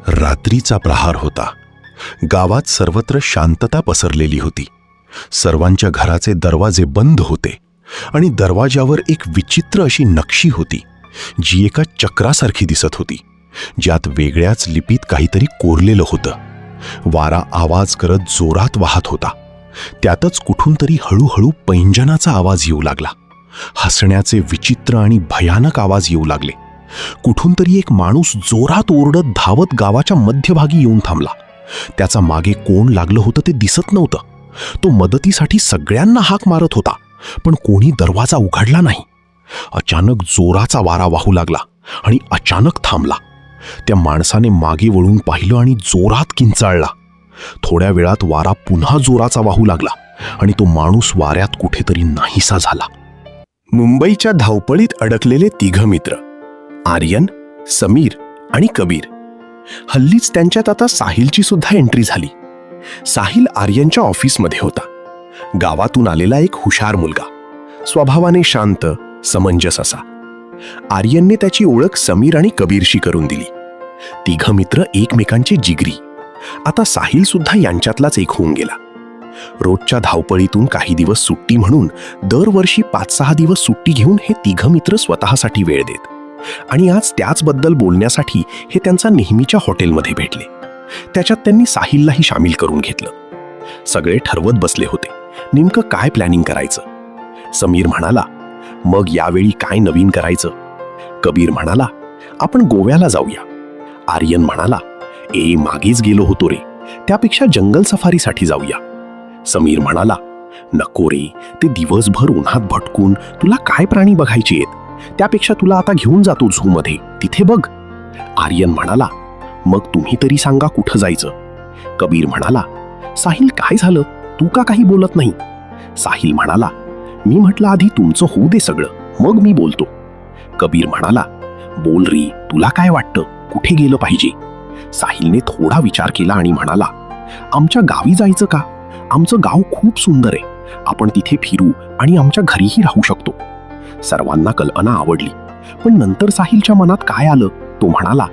रात्रीचा प्रहार होता. गावात सर्वत्र शांतता पसरलेली होती. सर्वांच्या घराचे दरवाजे बंद होते आणि दरवाजावर एक विचित्र अशी नक्षी होती, जी एका चक्रासारखी दिसत होती, ज्यात वेगळ्याच लिपीत काहीतरी कोरलेलं होतं. वारा आवाज करत जोरात वाहत होता. त्यातच कुठून तरी हळूहळू पैंजनाचा आवाज येऊ लागला. हसण्याचे विचित्र आणि भयानक आवाज येऊ लागले. कुठून तरी एक माणूस जोरात ओरडत धावत गावाच्या मध्यभागी येऊन थांबला. त्याचा मागे कोण लागलं होतं ते दिसत नव्हतं. तो मदतीसाठी सगळ्यांना हाक मारत होता, पण कोणी दरवाजा उघडला नाही. अचानक जोराचा वारा वाहू लागला आणि अचानक थांबला. त्या माणसाने मागे वळून पाहिलं आणि जोरात किंचाळला. थोड्या वेळात वारा पुन्हा जोराचा वाहू लागला आणि तो माणूस वाऱ्यात कुठेतरी नाहीसा झाला. मुंबईच्या धावपळीत अडकलेले 3 मित्र, आर्यन, समीर आणि कबीर. हल्लीच त्यांच्यात आता साहिलची सुद्धा एंट्री झाली. साहिल आर्यनच्या ऑफिसमध्ये होता. गावातून आलेला एक हुशार मुलगा, स्वभावाने शांत, समंजस असा. आर्यनने त्याची ओळख समीर आणि कबीरशी करून दिली. 3 मित्र एकमेकांचे जिगरी. आता साहिल सुद्धा यांच्यातलाच एक होऊन गेला. रोजच्या धावपळीतून काही दिवस सुट्टी म्हणून दरवर्षी 5-6 दिवस सुट्टी घेऊन हे 3 मित्र स्वतःसाठी वेळ देत. आणि आज त्याचबद्दल बोलण्यासाठी हे त्यांचा नेहमीच्या हॉटेलमध्ये भेटले. त्याच्यात त्यांनी साहिललाही सामील करून घेतलं. सगळे ठरवत बसले होते नेमकं काय प्लॅनिंग करायचं. समीर म्हणाला, मग यावेळी काय नवीन करायचं. कबीर म्हणाला, आपण गोव्याला जाऊया. आर्यन म्हणाला, मागेच गेलो होतो रे, त्यापेक्षा जंगल सफारीसाठी जाऊया. समीर म्हणाला, नको रे, ते दिवसभर उन्हात भटकून तुला काय प्राणी बघायचे आहेत, त्यापेक्षा तुला आता घेऊन जातो झू मध्ये, तिथे बघ. आर्यन म्हणाला, मग तुम्ही तरी सांगा कुठं जायचं. कबीर म्हणाला, साहिल काय झालं, तू का काही बोलत नाही. साहिल म्हणाला, मी म्हटलं आधी तुमचं होऊ दे सगळं, मग मी बोलतो. कबीर म्हणाला, बोल रे, तुला काय वाटतं, कुठे गेलं पाहिजे. साहिलने थोडा विचार केला आणि म्हणाला, आमच्या गावी जायचं का. आमचं गाव खूप सुंदर आहे, आपण तिथे फिरू आणि आमच्या घरीही राहू शकतो. सर्वांना कल्पना आवडली, पण नंतर साहिलच्या मनात काय आलं, तो म्हणाला,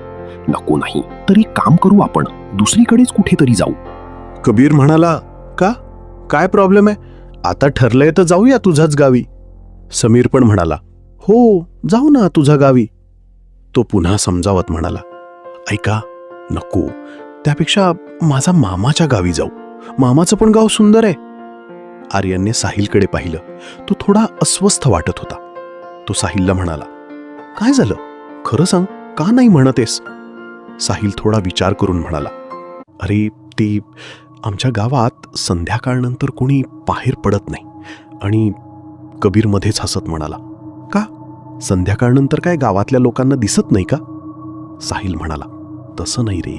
नको नाही तरी काम करू, आपण दुसरीकडेच कुठेतरी जाऊ. कबीर म्हणाला, का, काय प्रॉब्लेम आहे, आता ठरलंय तर जाऊया तुझ्याच गावी. समीर पण म्हणाला, हो जाऊ ना तुझ्या गावी. तो पुन्हा समजावत म्हणाला, ऐका, नको, त्यापेक्षा माझा मामाच्या गावी जाऊ, मामाचं पण गाव सुंदर आहे. आर्यनने साहिलकडे पाहिलं. तो थोडा अस्वस्थ वाटत होता. तो साहिलला म्हणाला, काय झालं, खरं सांग, का नाही म्हणतेस. साहिल थोडा विचार करून म्हणाला, अरे ते आमच्या गावात संध्याकाळनंतर कोणी बाहेर पडत नाही. आणि कबीर मध्येच हसत म्हणाला, का, संध्याकाळनंतर काय गावातल्या लोकांना दिसत नाही का. साहिल म्हणाला, तसं नाही रे,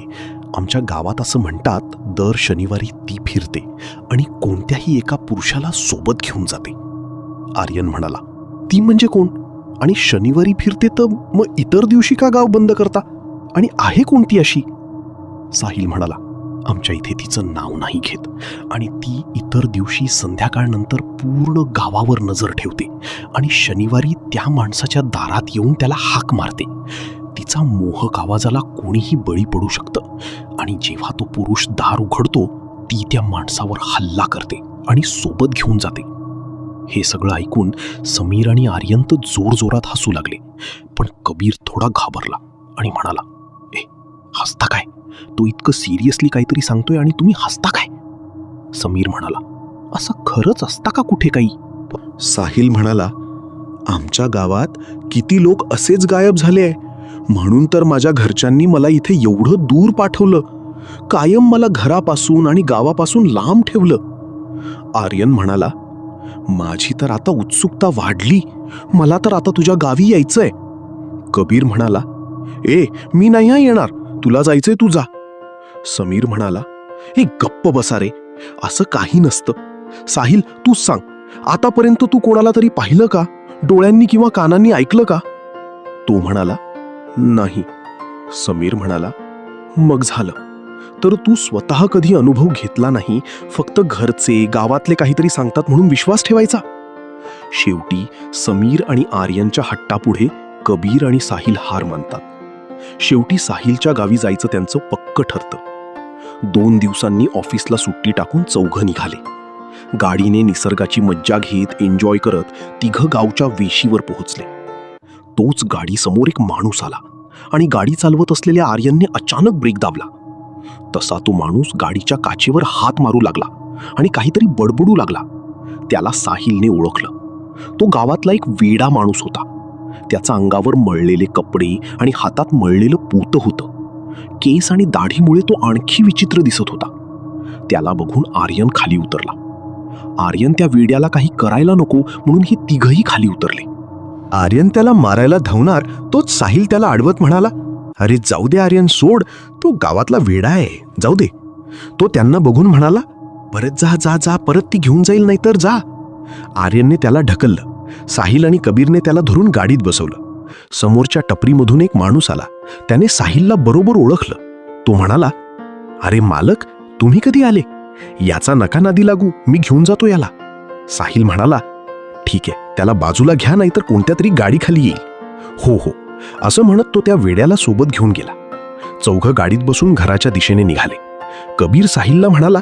आमच्या गावात असं म्हणतात, दर शनिवारी ती फिरते आणि कोणत्याही एका पुरुषाला सोबत घेऊन जाते. आर्यन म्हणाला, ती म्हणजे कोण, आणि शनिवारी फिरते तर मग इतर दिवशी का गाव बंद करता, आणि आहे कोणती अशी. साहिल म्हणाला, आमच्या इथे तिचं नाव नाही घेत, आणि ती इतर दिवशी संध्याकाळनंतर पूर्ण गावावर नजर ठेवते आणि शनिवारी त्या माणसाच्या दारात येऊन त्याला हाक मारते. तिचा मोहक आवाजाला कोणीही बळी पडू शकतं, आणि जेव्हा तो पुरुष दार उघडतो, ती त्या माणसावर हल्ला करते आणि सोबत घेऊन जाते. हे सगळं ऐकून समीर आणि आर्यन तर जोरजोरात हसू लागले, पण कबीर थोडा घाबरला आणि म्हणाला, हसता काय, तो इतकं सिरियसली काहीतरी सांगतोय आणि तुम्ही हसता काय. समीर म्हणाला, असं खरंच असता का कुठे काही. साहिल म्हणाला, आमच्या गावात किती लोक असेच गायब झाले आहे, म्हणून तर माझ्या घरच्यांनी मला इथे एवढं दूर पाठवलं, कायम मला घरापासून आणि गावापासून लांब ठेवलं. आर्यन म्हणाला, माझी तर आता उत्सुकता वाढली, मला तर आता तुझ्या गावी यायचंय. कबीर म्हणाला, मी नाही येणार, तुला जायचंय तू जा. समीर म्हणाला, गप्प बसा रे, असं काही नसतं. साहिल तूच सांग, आतापर्यंत तू कोणाला तरी पाहिलं का, डोळ्यांनी किंवा कानांनी ऐकलं का. तो म्हणाला, नाही. समीर म्हणाला, मग झालं, तर तू स्वतः कधी अनुभव घेतला नाही, फक्त घरचे गावातले काहीतरी सांगतात म्हणून विश्वास ठेवायचा. शेवटी समीर आणि आर्यनच्या हट्टापुढे कबीर आणि साहिल हार मानतात. शेवटी साहिलच्या गावी जायचं त्यांचं पक्क ठरतं. 2 दिवसांनी ऑफिसला सुट्टी टाकून चौघं निघाले. गाडीने निसर्गाची मज्जा घेत एन्जॉय करत तिघं गावच्या वेशीवर पोहोचले. तोच गाडी समोर एक माणूस आला आणि गाडी चालवत असलेल्या आर्यनने अचानक ब्रेक दाबला. तसा तो माणूस गाडीच्या काचेवर हात मारू लागला आणि काहीतरी बडबडू लागला. त्याला साहिलने ओळखलं. तो गावातला एक वेडा माणूस होता. त्याचा अंगावर मळलेले कपडे आणि हातात मळलेलं पोतं होतं. केस आणि दाढीमुळे तो आणखी विचित्र दिसत होता. त्याला बघून आर्यन खाली उतरला. आर्यन त्या वेड्याला काही करायला नको म्हणून ही तिघही खाली उतरले. आर्यन त्याला मारायला धावणार तोच साहिल त्याला अडवत म्हणाला, अरे जाऊ दे आर्यन, सोड, तो गावातला वेडा आहे, जाऊ दे. तो त्यांना बघून म्हणाला, परत जा जा जा, परत ती घेऊन जाईल, नाहीतर जा. आर्यनने त्याला ढकललं. साहिल आणि कबीरने त्याला धरून गाडीत बसवलं. समोरच्या टपरीमधून एक माणूस आला. त्याने साहिलला बरोबर ओळखलं. तो म्हणाला, अरे मालक, तुम्ही कधी आले? याचा नका नादी लागू, मी घेऊन जातो याला. साहिल म्हणाला, ठीक आहे, त्याला बाजूला घ्या, नाहीतर कोणत्या तरी गाडी खाली येईल. हो हो, असं म्हणत तो त्या वेड्याला सोबत घेऊन गेला. चौघं गाडीत बसून घराच्या दिशेने निघाले. कबीर साहिलला म्हणाला,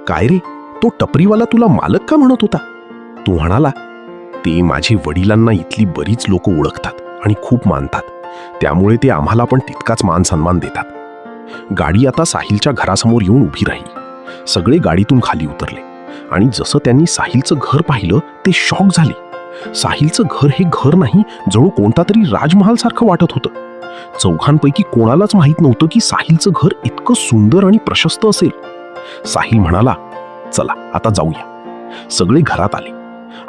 काय रे, तो टपरीवाला तुला मालक का म्हणत होता? तो म्हणाला, ते माझे वडिलांना इथली बरीच लोक ओळखतात आणि खूप मानतात, त्यामुळे ते आम्हाला पण तितकाच मान सन्मान देतात. गाडी आता साहिलच्या घरासमोर येऊन उभी राहिली. सगळे गाडीतून खाली उतरले आणि जसं त्यांनी साहिलचं घर पाहिलं ते शॉक झाले. साहिलचं घर हे घर नाही, जणू कोणता तरी राजमहाल सारखं वाटत होतं. चौघांपैकी कोणालाच माहीत नव्हतं की साहिलचं घर इतकं सुंदर आणि प्रशस्त असेल. साहिल म्हणाला, चला आता जाऊया. सगळे घरात आले.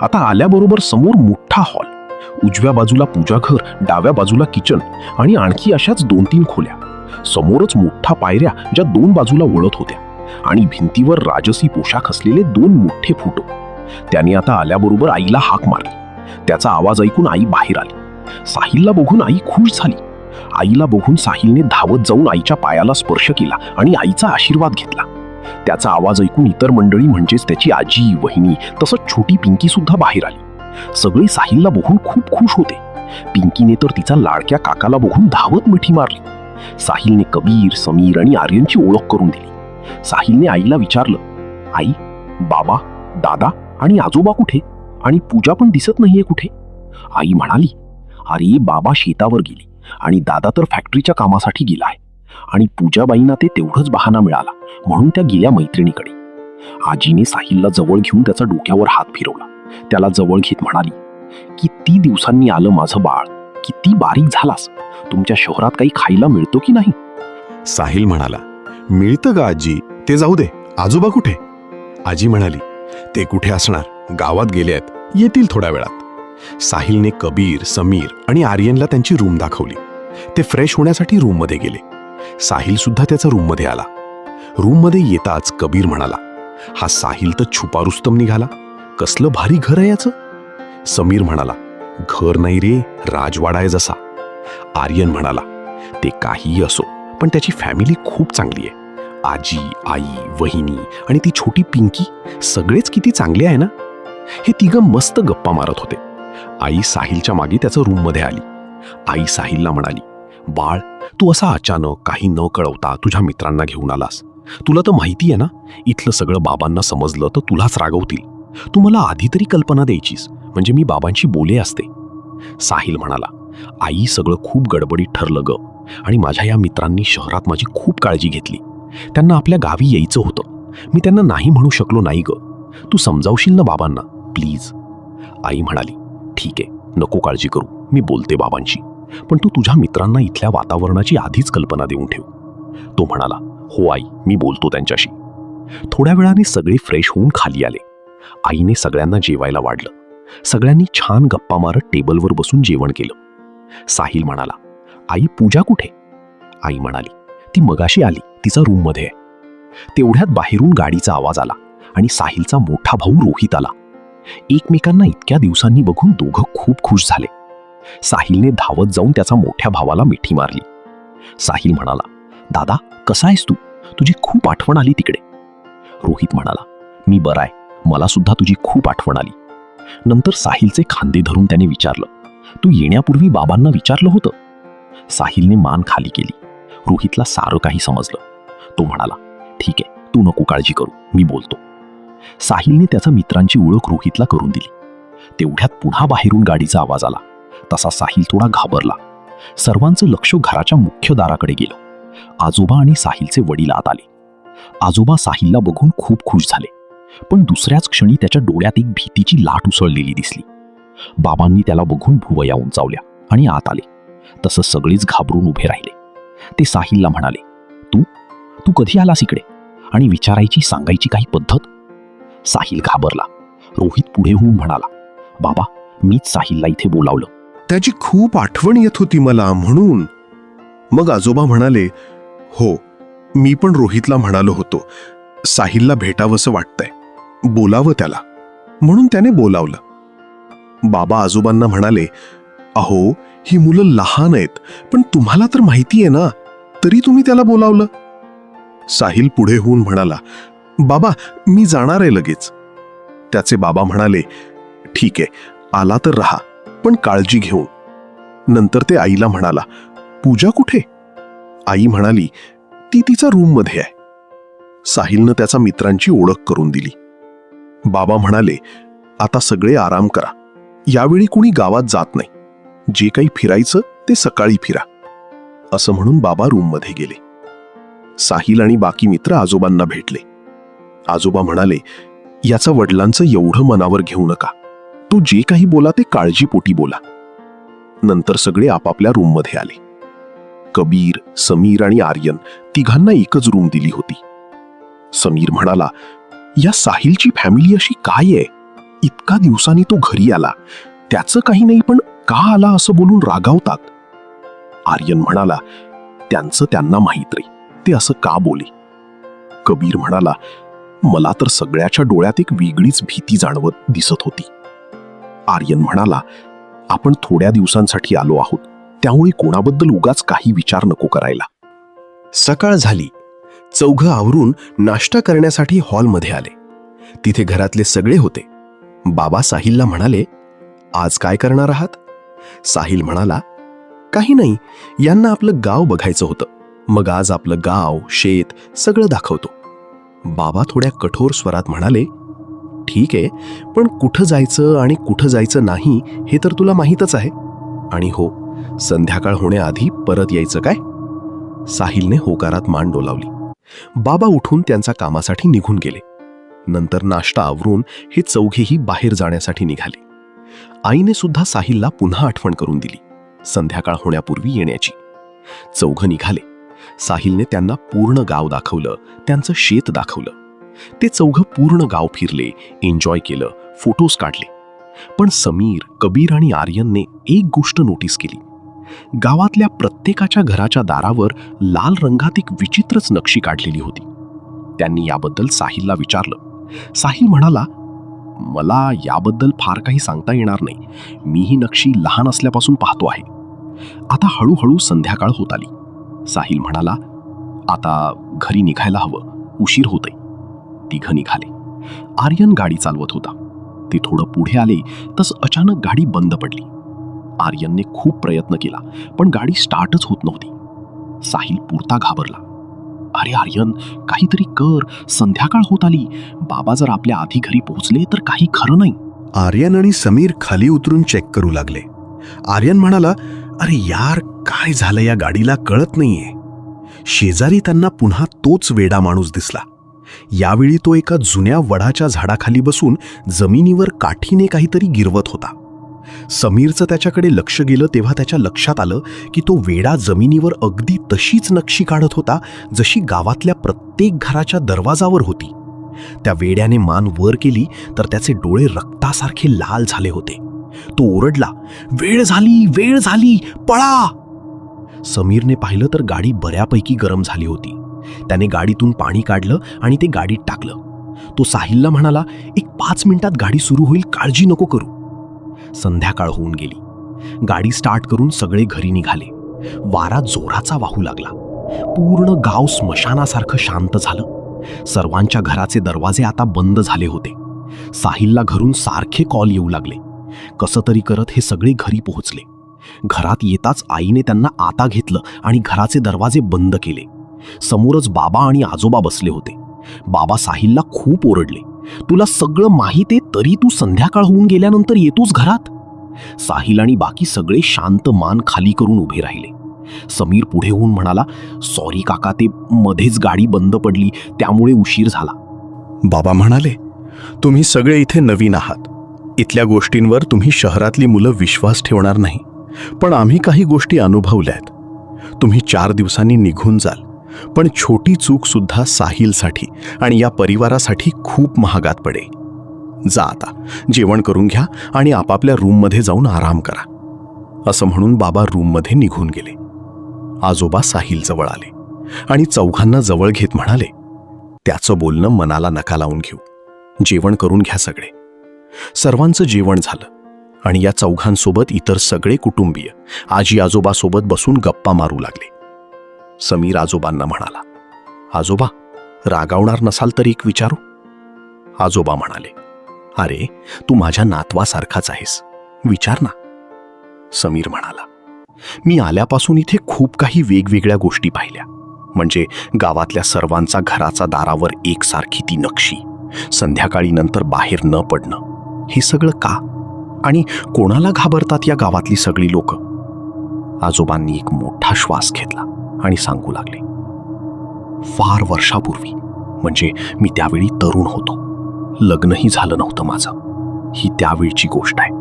आता आल्याबरोबर समोर मोठा हॉल, उजव्या बाजूला पूजाघर, डाव्या बाजूला किचन आणि आणखी अशाच 2-3 खोल्या. समोरच मोठ्या पायऱ्या ज्या 2 बाजूला वळत होत्या आणि भिंतीवर राजसी पोशाख असलेले 2 मोठे फोटो. त्याने आता आल्याबरोबर आईला हाक मारली. त्याचा आवाज ऐकून आई बाहेर आली. साहिलला बघून आई खुश झाली. आईला बघून साहिलने धावत जाऊन आईच्या पायाला स्पर्श केला आणि आईचा आशीर्वाद घेतला. त्याचा आवाज ऐकून इतर मंडळी म्हणजेच त्याची आजी, वहिनी, तसंच छोटी पिंकी सुद्धा बाहेर आली. सगळे साहिलला बघून खूप खुश होते. पिंकीने तर तिचा लाडक्या काकाला बघून धावत मिठी मारली. साहिलने कबीर, समीर आणि आर्यनची ओळख करून दिली. साहिलने आईला विचारलं, आई, बाबा, दादा आणि आजोबा कुठे? आणि पूजा पण दिसत नाहीये कुठे? आई म्हणाली, अरे बाबा शेतावर गेली आणि दादा तर फॅक्टरीच्या कामासाठी गेला आहे आणि पूजाबाईंना ते तेवढंच बहाणा मिळाला म्हणून त्या गेल्या मैत्रिणीकडे. आजीने साहिलला जवळ घेऊन त्याचा डोक्यावर हात फिरवला. त्याला जवळ घेत म्हणाली, किती दिवसांनी आलं माझं बाळ, किती बारीक झालास. तुमच्या शहरात काही खायला मिळतो की नाही? साहिल म्हणाला, मिळतं का आजी, ते जाऊ दे, आजोबा कुठे? आजी म्हणाली, ते कुठे असणार, गावात गेले आहेत, येतील थोड्या वेळात. साहिलने कबीर, समीर आणि आर्यनला त्यांची रूम दाखवली. ते फ्रेश होण्यासाठी रूममध्ये गेले. साहिल सुद्धा त्याचा रूममध्ये आला. रूममध्ये येताच कबीर म्हणाला, हा साहिल तर छुपा रुस्तम निघाला, कसलं भारी घर आहे याचं. समीर म्हणाला, घर नाही रे, राजवाडा आहे जसा. आर्यन म्हणाला, ते काहीही असो, पण त्याची फॅमिली खूप चांगली आहे. आजी, आई, वहिनी आणि ती छोटी पिंकी सगळेच किती चांगले आहे ना. हे तिघं मस्त गप्पा मारत होते. आई साहिलच्या मागे त्याचं रूममध्ये आली. आई साहिलला म्हणाली, बाळ, तू असा अचानक काही न कळवता तुझ्या मित्रांना घेऊन आलास. तुला तर माहिती आहे ना, इथलं सगळं बाबांना समजलं तर तुलाच रागवतील. तू मला आधी तरी कल्पना द्यायचीस, म्हणजे मी बाबांशी बोले असते. साहिल म्हणाला, आई, सगळं खूप गडबडीत ठरलं ग, आणि माझ्या या मित्रांनी शहरात माझी खूप काळजी घेतली. त्यांना आपल्या गावी यायचं होतं, मी त्यांना नाही म्हणू शकलो नाही ग. तू समजावशील ना बाबांना, प्लीज. आई म्हणाली, ठीक आहे, नको काळजी करू, मी बोलते बाबांशी, पण तू तुझ्या मित्रांना इथल्या वातावरणाची आधीच कल्पना देऊन ठेव. तो म्हणाला, हो आई, मी बोलतो त्यांच्याशी. थोड्या वेळाने सगळे फ्रेश होऊन खाली आले. आईने सगळ्यांना जेवायला वाढलं. सगळ्यांनी छान गप्पा मारत टेबलवर बसून जेवण केलं. साहिल म्हणाला, आई, पूजा कुठे? आई म्हणाली, ती मगाशी आली, तिचा रूममध्ये आहे. तेवढ्यात बाहेरून गाडीचा आवाज आला आणि साहिलचा मोठा भाऊ रोहित आला. एकमेकांना इतक्या दिवसांनी बघून दोघं खूप खुश झाले. साहिलने धावत जाऊन त्याचा मोठ्या भावाला मिठी मारली. साहिल म्हणाला, दादा, कसा आहेस तू? तुझी खूप आठवण आली तिकडे. रोहित म्हणाला, मी बरा आहे, मला सुद्धा तुझी खूप आठवण आली. नंतर साहिलचे खांदे धरून त्याने विचारलं, तू येण्यापूर्वी बाबांना विचारलं होतं? साहिलने मान खाली केली. रोहितला सारं काही समजलं. तो म्हणाला, ठीक आहे, तू नको काळजी करू, मी बोलतो. साहिलने त्याच्या मित्रांची ओळख रोहितला करून दिली. तेवढ्यात पुन्हा बाहेरून गाडीचा आवाज आला. तसा साहिल थोडा घाबरला. सर्वांचं लक्ष घराच्या मुख्य दाराकडे गेलं. आजोबा आणि साहिलचे वडील आत आले. आजोबा साहिलला बघून खूप खुश झाले, पण दुसऱ्याच क्षणी त्याच्या डोळ्यात एक भीतीची लाट उसळलेली दिसली. बाबांनी त्याला बघून भुवया उंचावल्या आणि आत आले. तसं सगळेच घाबरून उभे राहिले. ते साहिलला म्हणाले, तू तू कधी आलास इकडे, आणि विचारायची सांगायची काही पद्धत? साहिल घाबरला. रोहित पुढे होऊन म्हणाला, बाबा, मीच साहिलला इथे बोलावलं. त्याची खूप आठवण येत होती मला, म्हणून. मग आजोबा म्हणाले, हो, मी पण रोहितला म्हणालो होतो, साहिलला भेटावंसं वाटतंय, बोलावं त्याला, म्हणून त्याने बोलावलं. बाबा आजोबांना म्हणाले, अहो, ही मुलं लहान आहेत, पण तुम्हाला तर माहिती आहे ना, तरी तुम्ही त्याला बोलावलं. साहिल पुढे होऊन म्हणाला, बाबा, मी जाणार आहे लगेच. त्याचे बाबा म्हणाले, ठीक आहे, आला तर राहा, पण काळजी घेऊन. नंतर ते आईला म्हणाला, पूजा कुठे? आई म्हणाली, ती तिचा रूममध्ये आहे. साहिलनं त्याचा मित्रांची ओळख करून दिली. बाबा म्हणाले, आता सगळे आराम करा, यावेळी कुणी गावात जात नाही, जे काही फिरायचं ते सकाळी फिरा. असं म्हणून बाबा रूममध्ये गेले. साहिल आणि बाकी मित्र आजोबांना भेटले. आजोबा म्हणाले, याचा वडिलांचं एवढं मनावर घेऊ नका, तो जे काही बोला ते काळजीपोटी बोला. नंतर सगळे आपापल्या रूममध्ये आले. कबीर, समीर आणि आर्यन तिघांना एकच रूम दिली होती. समीर म्हणाला, या साहिलची फॅमिली अशी काय आहे? इतका दिवसांनी तो घरी आला, त्याचं काही नाही, पण का आला असं बोलून रागावतात. आर्यन म्हणाला, त्यांचं त्यांना माहीत रे, ते असं का बोले. कबीर म्हणाला, मला तर सगळ्याच्या डोळ्यात एक वेगळीच भीती जाणवत दिसत होती. आर्यन म्हणाला, आपण थोड्या दिवसांसाठी आलो आहोत, त्यामुळे कोणाबद्दल उगाच काही विचार नको करायला. सकाळ झाली. चौघं आवरून नाश्ता करण्यासाठी हॉलमध्ये आले. तिथे घरातले सगळे होते. बाबा साहिलला म्हणाले, आज काय करणार आहात? साहिल म्हणाला, काही नाही, यांना आपलं गाव बघायचं होतं, मग आज आपलं गाव, शेत सगळं दाखवतो. बाबा थोड्या कठोर स्वरात म्हणाले, ठीक आहे, पण कुठं जायचं आणि कुठं जायचं नाही हे तर तुला माहीतच आहे, आणि हो, संध्याकाळ होण्याआधी परत यायचं काय? साहिलने होकारात मान डोलावली. बाबा उठून त्यांच्या कामासाठी निघून गेले. नंतर नाश्ता आवरून हे चौघेही बाहेर जाण्यासाठी निघाले. आईने सुद्धा साहिलला पुन्हा आठवण करून दिली, संध्याकाळ होण्यापूर्वी येण्याची. चौघं निघाले. साहिलने त्यांना पूर्ण गाव दाखवलं, त्यांचं शेत दाखवलं. ते चौघं पूर्ण गाव फिरले, एन्जॉय केलं, फोटोज काढले. पण समीर, कबीर आणि आर्यनने एक गोष्ट नोटीस केली. गावातल्या प्रत्येकाच्या घराच्या दारावर लाल रंगात एक विचित्रच नक्षी काढलेली होती. त्यांनी याबद्दल साहिलला विचारलं. साहिल म्हणाला, मला याबद्दल फार काही सांगता येणार नाही, मी ही नक्षी लहान असल्यापासून पाहतो आहे. आता हळूहळू संध्याकाळ होत आली. साहिल म्हणाला, आता घरी निघायला हवं, उशीर होतोय. तिघं निघाले. आर्यन गाडी चालवत होता. ते थोडं पुढे आले तस अचानक गाडी बंद पडली. आर्यनने खूप प्रयत्न केला, पण गाडी स्टार्टच होत नव्हती. साहिल पुरता घाबरला. अरे आर्यन, काहीतरी कर, संध्याकाळ होत आली, बाबा जर आपल्या आधी घरी पोहोचले तर काही खरं नाही. आर्यन आणि समीर खाली उतरून चेक करू लागले. आर्यन म्हणाला, अरे यार, काय झालं या गाडीला कळत नाहीये. शेजारी त्यांना पुन्हा तोच वेडा माणूस दिसला. यावेळी तो एका जुन्या वडाच्या झाडाखाली बसून जमिनीवर काठीने काहीतरी गिरवत होता. समीरचं त्याच्याकडे लक्ष गेलं तेव्हा त्याच्या लक्षात आलं की तो वेडा जमिनीवर अगदी तशीच नक्षी काढत होता जशी गावातल्या प्रत्येक घराच्या दरवाजावर होती. त्या वेड्याने मान वर केली तर त्याचे डोळे रक्तासारखे लाल झाले होते. तो ओरडला, वेळ झाली, वेळ झाली, पळा. समीरने पाहिलं तर गाडी बऱ्यापैकी गरम झाली होती. त्याने गाडीतून पाणी काढलं आणि ते गाडीत टाकलं. तो साहिलला म्हणाला, एक 5 मिनिटात गाडी सुरू होईल, काळजी नको करू. संध्याकाळ होऊन गेली. गाडी स्टार्ट करून सगळे घरी निघाले. वारा जोराचा वाहू लागला. पूर्ण गाव स्मशानासारखं शांत झालं. सर्वांच्या घराचे दरवाजे आता बंद झाले होते. साहिलला घरून सारखे कॉल येऊ लागले. कसं तरी करत हे सगळे घरी पोहोचले. घरात येताच आईने त्यांना आता घेतलं आणि घराचे दरवाजे बंद केले. समोरच बाबा आणि आजोबा बसले होते. बाबा साहिलला खूप ओरडले, तुला सगळं माहीत आहे तरी तू संध्याकाळ होऊन गेल्यानंतर येतोस घरात? साहिल आणि बाकी सगळे शांत मान खाली करून उभे राहिले. समीर पुढे होऊन म्हणाला, सॉरी काका, ते मध्येच गाडी बंद पडली त्यामुळे उशीर झाला. बाबा म्हणाले, तुम्ही सगळे इथे नवीन आहात. इथल्या गोष्टींवर तुम्ही शहरातली मुलं विश्वास ठेवणार नाही, पण आम्ही काही गोष्टी अनुभवल्यात. तुम्ही 4 दिवसांनी निघून जाल, पण छोटी चूक सुद्धा साहिलसाठी आणि या परिवारासाठी खूप महागात पडेल. जा आता, जेवण करून घ्या आणि आपापल्या रूममध्ये जाऊन आराम करा. असं म्हणून बाबा रूममध्ये निघून गेले. आजोबा साहिल जवळ आले आणि चौघांना जवळ घेत म्हणाले, त्याचं बोलणं मनाला नका लावून घेऊ. जेवण करून घ्या सगळे. सर्वांचं जेवण झालं आणि या चौघांसोबत इतर सगळे कुटुंबीय आजी आजोबासोबत बसून गप्पा मारू लागले. समीर आजोबांना म्हणाला, आजोबा, रागावणार नसाल तर एक विचारू? आजोबा म्हणाले, अरे तू माझ्या नातवासारखाच आहेस, विचार ना. समीर म्हणाला, मी आल्यापासून इथे खूप काही वेगवेगळ्या गोष्टी पाहिल्या. म्हणजे गावातल्या सर्वांचा घराचा दारावर एकसारखी ती नक्षी, संध्याकाळी नंतर बाहेर न पडणं. हे सगळं का? आणि कोणाला घाबरतात या गावातली सगळी लोक? आजोबांनी एक मोठा श्वास घेतला आणि सांगू लागले, फार वर्षापूर्वी, म्हणजे मी त्यावेळी तरुण होतो, लग्नही झालं नव्हतं माझं, ही त्यावेळची गोष्ट आहे.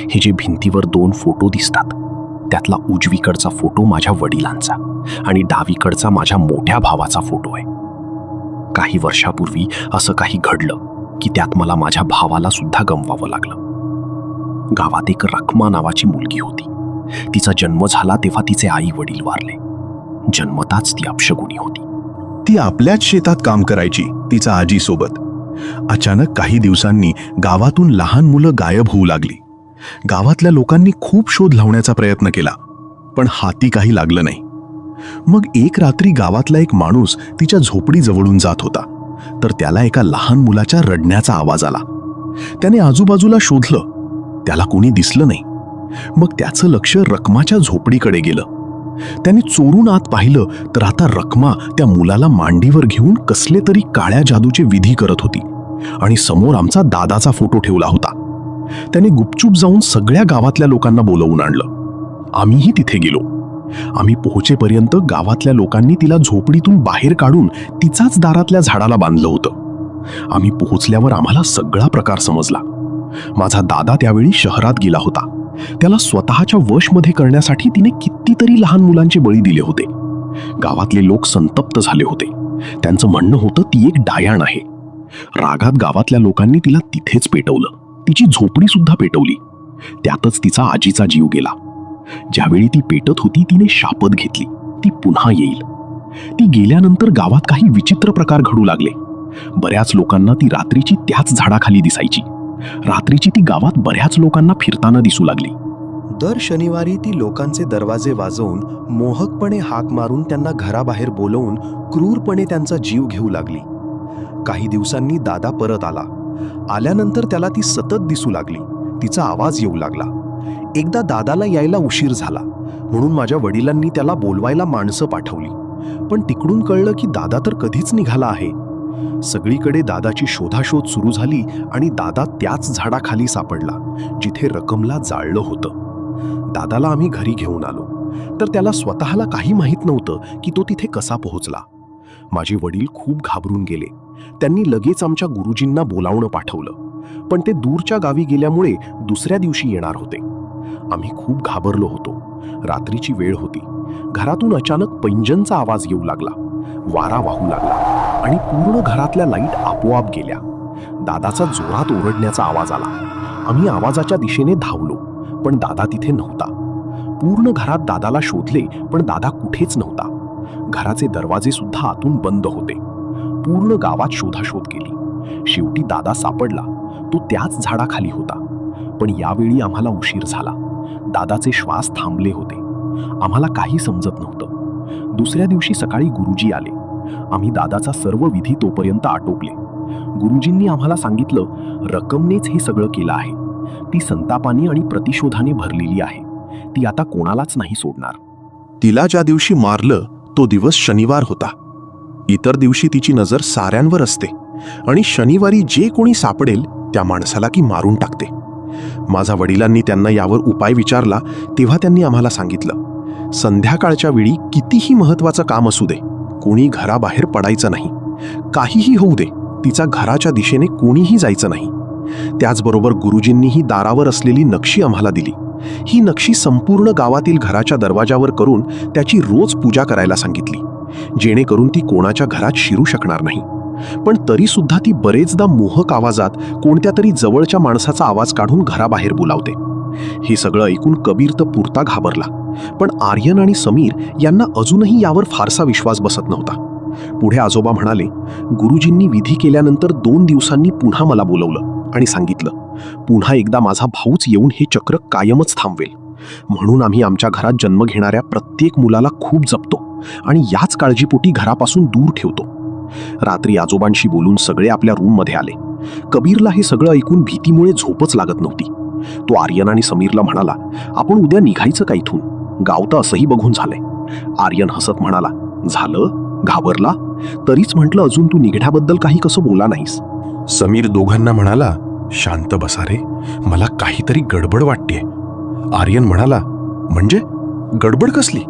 हे जे भिंतीवर 2 फोटो दिसतात, त्यातला उजवीकडचा फोटो माझ्या वडिलांचा आणि डावीकडचा माझ्या मोठ्या भावाचा फोटो आहे. काही वर्षापूर्वी असं काही घडलं की त्यात मला माझ्या भावाला सुद्धा गमवावं लागलं. गावात एक रखमा नावाची मुलगी होती. तिचा जन्म झाला तेव्हा तिचे आई वडील वारले. जन्मताच ती अपशकुनी होती. ती आपल्याच शेतात काम करायची तिचा आजीसोबत. अचानक काही दिवसांनी गावातून लहान मुलं गायब होऊ लागली. गावातल्या लोकांनी खूप शोध लावण्याचा प्रयत्न केला, पण हाती काही लागलं नाही. मग एक रात्री गावातला एक माणूस तिच्या झोपडीजवळून जात होता, तर त्याला एका लहान मुलाच्या रडण्याचा आवाज आला. त्याने आजूबाजूला शोधलं, त्याला कोणी दिसलं नाही. मग त्याचं लक्ष रखमाच्या झोपडीकडे गेलं. त्याने चोरून आत पाहिलं तर आता रखमा त्या मुलाला मांडीवर घेऊन कसले तरी काळ्या जादूचे विधी करत होती आणि समोर आमचा दादाचा फोटो ठेवला होता. त्याने गुपचूप जाऊन सगळ्या गावातल्या लोकांना बोलवून आणलं. आम्हीही तिथे गेलो. आम्ही पोहोचेपर्यंत गावातल्या लोकांनी तिला झोपडीतून बाहेर काढून तिचाच दारातल्या झाडाला बांधलं होतं. आम्ही पोहोचल्यावर आम्हाला सगळा प्रकार समजला. माझा दादा त्यावेळी शहरात गेला होता. त्याला स्वतःच्या वशमध्ये करण्यासाठी तिने कितीतरी लहान मुलांचे बळी दिले होते. गावातले लोक संतप्त झाले होते. त्यांचं म्हणणं होतं ती एक डायाण आहे. रागात गावातल्या लोकांनी तिला तिथेच पेटवलं. तिची झोपडी सुद्धा पेटवली. त्यातच तिचा आजीचा जीव गेला. ज्यावेळी ती पेटत होती तिने शापत घेतली, ती पुन्हा येईल. ती गेल्यानंतर गावात काही विचित्र प्रकार घडू लागले. बऱ्याच लोकांना ती रात्रीची त्याच झाडाखाली दिसायची. रात्रीची ती गावात बऱ्याच लोकांना फिरताना दिसू लागली. दर शनिवारी ती लोकांचे दरवाजे वाजवून मोहकपणे हाक मारून त्यांना घराबाहेर बोलवून क्रूरपणे त्यांचा जीव घेऊ लागली. काही दिवसांनी दादा परत आला. आल्यानंतर त्याला ती सतत दिसू लागली. तिचा आवाज येऊ लागला. एकदा दादाला यायला उशीर झाला म्हणून माझ्या वडिलांनी त्याला बोलवायला माणसं पाठवली, पण तिकडून कळलं की दादा तर कधीच निघाला आहे. सगळीकडे दादाची शोधाशोध सुरू झाली आणि दादा त्याच झाडाखाली सापडला जिथे रकमला जाळलं होतं. दादाला आम्ही घरी घेऊन आलो, तर त्याला स्वतःला काही माहीत नव्हतं की तो तिथे कसा पोहोचला. माझे वडील खूप घाबरून गेले. त्यांनी लगेच आमच्या गुरुजींना बोलावणं पाठवलं, पण ते दूरच्या गावी गेल्यामुळे दुसऱ्या दिवशी येणार होते. आम्ही खूप घाबरलो होतो. रात्रीची वेळ होती. घरातून अचानक पैंजनचा आवाज येऊ लागला. वारा वाहू लागला आणि पूर्ण घरातल्या लाईट आपोआप गेल्या. दादाचा जोरात ओरडण्याचा आवाज आला. आम्ही आवाजाच्या दिशेने धावलो, पण दादा तिथे नव्हता. पूर्ण घरात दादाला शोधले, पण दादा कुठेच नव्हता. घराचे दरवाजे सुद्धा आतून बंद होते. पूर्ण गावात शोधाशोध केली. शेवटी दादा सापडला. तो त्याच झाडाखाली होता, पण यावेळी आम्हाला उशीर झाला. दादाचे श्वास थांबले होते. आम्हाला काही समजत नव्हतं. दुसऱ्या दिवशी सकाळी गुरुजी आले. आम्ही दादाचा सर्व विधी तोपर्यंत आटोपले. गुरुजींनी आम्हाला सांगितलं, रकमनेच हे सगळं केलं आहे. ती संतापाने आणि प्रतिशोधाने भरलेली आहे. ती आता कोणालाच नाही सोडणार. तिला ज्या दिवशी मारलं तो दिवस शनिवार होता. इतर दिवशी तिची नजर साऱ्यांवर असते आणि शनिवारी जे कोणी सापडेल त्या माणसाला की मारून टाकते. माझ्या वडिलांनी त्यांना यावर उपाय विचारला तेव्हा त्यांनी आम्हाला सांगितलं, संध्याकाळच्या वेळी कितीही महत्वाचं काम असू दे, कोणी घराबाहेर पडायचं नाही. काहीही होऊ दे, तिचा घराच्या दिशेने कोणीही जायचं नाही. त्याचबरोबर गुरुजींनीही दारावर असलेली नक्षी आम्हाला दिली. ही नक्षी संपूर्ण गावातील घराच्या दरवाजावर करून त्याची रोज पूजा करायला सांगितली, जेणेकरून ती कोणाच्या घरात शिरू शकणार नाही. पण तरी सुद्धा ती बरेचदा मोहक आवाजात कोणत्या तरी जवळच्या माणसाचा आवाज काढून घराबाहेर बोलावते. हे सगळं ऐकून कबीर तर पुरता घाबरला, पण आर्यन आणि समीर यांना अजूनही यावर फारसा विश्वास बसत नव्हता. पुढे आजोबा म्हणाले, गुरुजींनी विधी केल्यानंतर 2 दिवसांनी पुन्हा मला बोलवलं आणि सांगितलं, पुन्हा एकदा माझा भाऊच येऊन हे चक्र कायमच थांबवेल. म्हणून आम्ही आमच्या घरात जन्म घेणाऱ्या प्रत्येक मुलाला खूप जपतो आणि याच काळजीपोटी घरापासून दूर ठेवतो. रात्री आजोबांशी बोलून सगळे आपल्या रूममध्ये आले. कबीरला हे सगळं ऐकून भीतीमुळे झोपच लागत नव्हती. तो आर्यन आणि समीरला म्हणाला, आपण उद्या निघायचं का इथून? गाव तर असंही बघून झालंय. आर्यन हसत म्हणाला, झालं? घाबरला? तरीच म्हटलं अजून तू निघण्याबद्दल काही कसं बोला नाहीस. समीर दोघांना म्हणाला, शांत बसा रे, मला काहीतरी गडबड वाटतेय. आर्यन म्हणाला, म्हणजे गडबड कसली?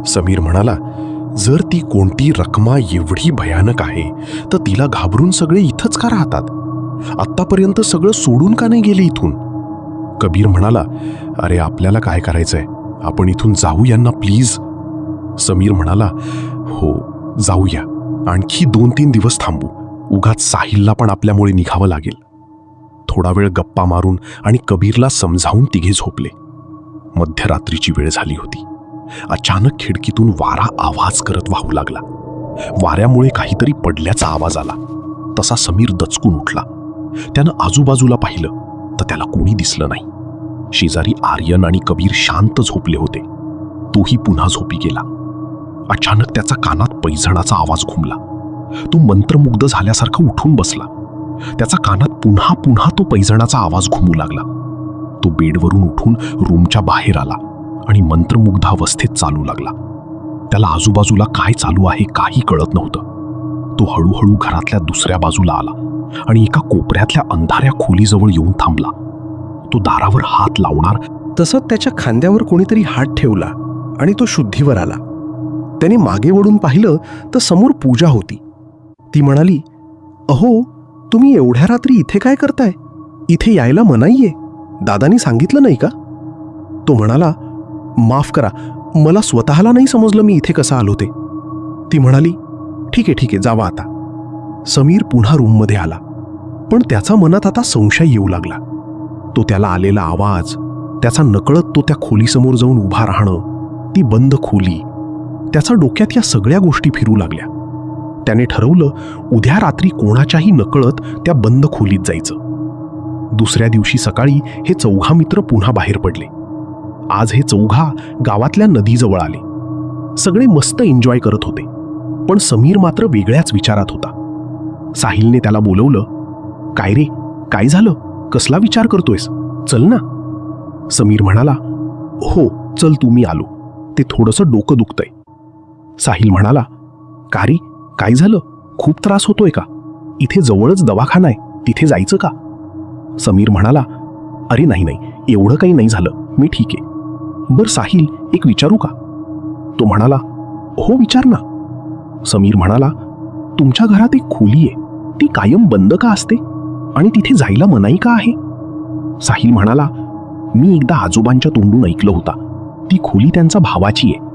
समीर म्हणाला, जर ती कोणती रकमा एवढी भयानक आहे तर तिला घाबरून सगळे इथंच का राहतात? आत्तापर्यंत सगळं सोडून का नाही गेले इथून? कबीर म्हणाला, अरे आपल्याला काय करायचंय, आपण इथून जाऊया ना प्लीज. समीर म्हणाला, हो जाऊया, आणखी 2-3 दिवस थांबू. उगाच साहिलला पण आपल्यामुळे निघावं लागेल. थोडा वेळ गप्पा मारून आणि कबीरला समजावून तिघे झोपले. मध्यरात्रीची वेळ झाली होती. अचानक खिडकीतून वारा आवाज करत वाहू लागला. वाऱ्यामुळे काहीतरी पडल्याचा आवाज आला. तसा समीर दचकून उठला. त्यानं आजूबाजूला पाहिलं तर त्याला कोणी दिसलं नाही. शेजारी आर्यन आणि कबीर शांत झोपले होते. तोही पुन्हा झोपी गेला. अचानक त्याचा कानात पैंजणाचा आवाज घुमला. तो मंत्रमुग्ध झाल्यासारखा उठून बसला. त्याचा कानात पुन्हा पुन्हा तो पैंजणाचा आवाज घुमू लागला. तो बेडवरून उठून रूमच्या बाहेर आला आणि मंत्रमुग्ध अवस्थेत चालू लागला. त्याला आजूबाजूला काय चालू आहे काही कळत नव्हतं. तो हळूहळू घरातल्या दुसऱ्या बाजूला आला आणि एका कोपऱ्यातल्या अंधाऱ्या खोलीजवळ येऊन थांबला. तो दारावर हात लावणार तसं त्याच्या खांद्यावर कोणीतरी हात ठेवला आणि तो शुद्धीवर आला. त्याने मागे वळून पाहिलं तर समोर पूजा होती. ती म्हणाली, अहो तुम्ही एवढ्या रात्री इथे काय करताय? इथे यायला मनाईये, दादानी सांगितलं नाही का? तो म्हणाला, माफ करा, मला स्वतःला नाही समजलं मी इथे कसा आलो ते. ती म्हणाली, ठीक आहे जावा आता. समीर पुन्हा रूममध्ये आला, पण त्याचा मनात आता संशय येऊ लागला. तो त्याला आलेला आवाज, त्याचा नकळत तो त्या खोलीसमोर जाऊन उभा राहणं, ती बंद खोली, त्याच्या डोक्यात या सगळ्या गोष्टी फिरू लागल्या. त्याने ठरवलं उद्या रात्री कोणाच्याही नकळत त्या बंद खोलीत जायचं. दुसऱ्या दिवशी सकाळी हे 4 मित्र पुन्हा बाहेर पडले. आज हे 4 गावातल्या नदीजवळ आले. सगळे मस्त एन्जॉय करत होते, पण समीर मात्र वेगळ्याच विचारात होता. साहिलने त्याला बोलवलं, काय रे, काय झालं? कसला विचार करतोयस? चल ना. समीर म्हणाला, हो चल तू, मी आलो, ते थोडंसं डोकं दुखतंय. साहिल म्हणाला, का रे, काय झालं? खूप त्रास होतोय का? इथे जवळच दवाखाना आहे, तिथे जायचं का? समीर म्हणाला, अरे नाही, एवढं काही नाही झालं, मी ठीक आहे. बरं साहिल, एक विचारू का? तो म्हणाला, हो विचार ना. समीर म्हणाला, तुमच्या घरात एक खोली आहे, ती कायम बंद का असते आणि तिथे जायला मनाई का आहे? साहिल म्हणाला, मी एकदा आजोबांच्या तोंडून ऐकलं होता, ती खोली त्यांच्या भावाची आहे.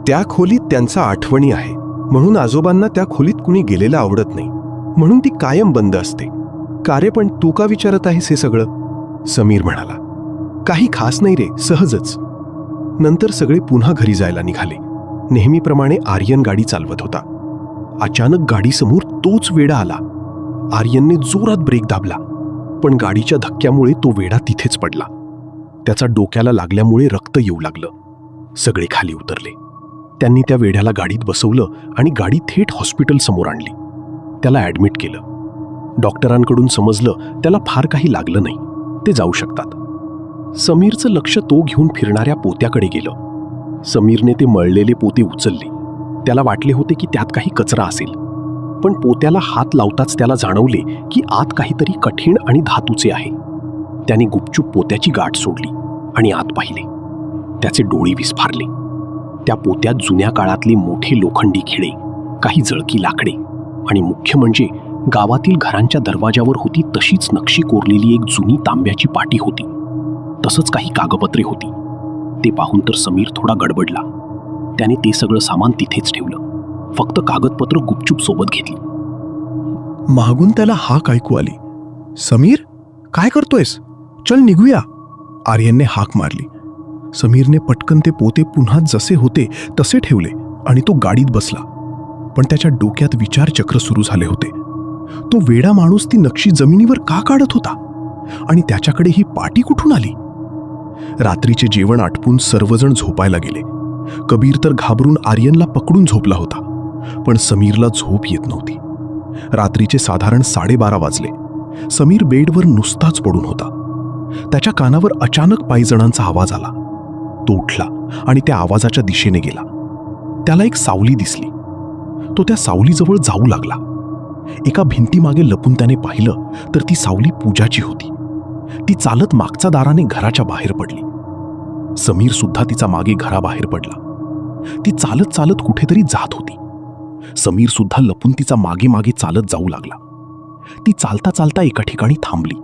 त्या खोलीत त्यांच्या आठवणी आहे, म्हणून आजोबांना त्या खोलीत कुणी गेलेलं आवडत नाही, म्हणून ती कायम बंद असते. का रे, पण तू का विचारत आहेस हे सगळं? समीर म्हणाला, काही खास नाही रे, सहजच. नंतर सगळे पुन्हा घरी जायला निघाले. नेहमीप्रमाणे आर्यन गाडी चालवत होता. अचानक गाडीसमोर तोच वेडा आला. आर्यनने जोरात ब्रेक दाबला, पण गाडीच्या धक्क्यामुळे तो वेडा तिथेच पडला. त्याचा डोक्याला लागल्यामुळे रक्त येऊ लागलं. सगळे खाली उतरले. त्यांनी त्या वेड्याला गाडीत बसवलं आणि गाडी थेट हॉस्पिटल समोर आणली. त्याला ॲडमिट केलं. डॉक्टरांकडून समजलं त्याला फार काही लागलं नाही, ते जाऊ शकतात. समीरचं लक्ष तो घेऊन फिरणाऱ्या पोत्याकडे गेलं. समीरने ते मळलेले पोते उचलले. त्याला वाटले होते की त्यात काही कचरा असेल, पण पोत्याला हात लावताच त्याला जाणवले की आत काहीतरी कठीण आणि धातूचे आहे. त्याने गुपचूप पोत्याची गाठ सोडली आणि आत पाहिले. त्याचे डोळे विस्फारले. त्या पोत्यात जुन्या काळातले मोठे लोखंडी खिळे, काही जळकी लाकडे आणि मुख्य म्हणजे गावातील घरांच्या दरवाजावर होती तशीच नक्षी कोरलेली एक जुनी तांब्याची पाटी होती. तसंच काही कागदपत्रे होती. ते पाहून तर समीर थोडा गडबडला. त्याने ते सगळं सामान तिथेच ठेवलं. फक्त कागदपत्र गुपचूप सोबत घेतली. मागून त्याला हाक ऐकू आली. समीर, काय करतोयस? चल निघूया. आर्यनने हाक मारली. समीरने पटकन ते पोते पुन्हा जसे होते तसे ठेवले आणि तो गाडीत बसला. पण त्याच्या डोक्यात विचारचक्र सुरू झाले होते. तो वेडा माणूस ती नक्षी जमिनीवर का काढत होता? आणि त्याच्याकडे ही पाटी कुठून आली? रात्रीचे जेवण आटपून सर्वजण झोपायला गेले. कबीर तर घाबरून आर्यनला पकडून झोपला होता, पण समीरला झोप येत नव्हती. रात्रीचे साधारण 12:30 वाजले. समीर बेडवर नुसताच पडून होता. त्याच्या कानावर अचानक पायजणांचा आवाज आला. तो उठला आणि त्या आवाजाच्या दिशेने गेला. त्याला एक सावली दिसली. तो त्या सावलीजवळ जाऊ लागला. एका भिंतीमागे लपून त्याने पाहिलं तर ती सावली पूजाची होती. ती चालत मागच्या दाराने घराच्या बाहेर पडली. समीर सुद्धा तिचा मागे घराबाहेर पडला. ती चालत चालत कुठेतरी जात होती. समीर सुद्धा लपून तिचा मागे मागे चालत जाऊ लागला. ती चालता चालता एका ठिकाणी थांबली.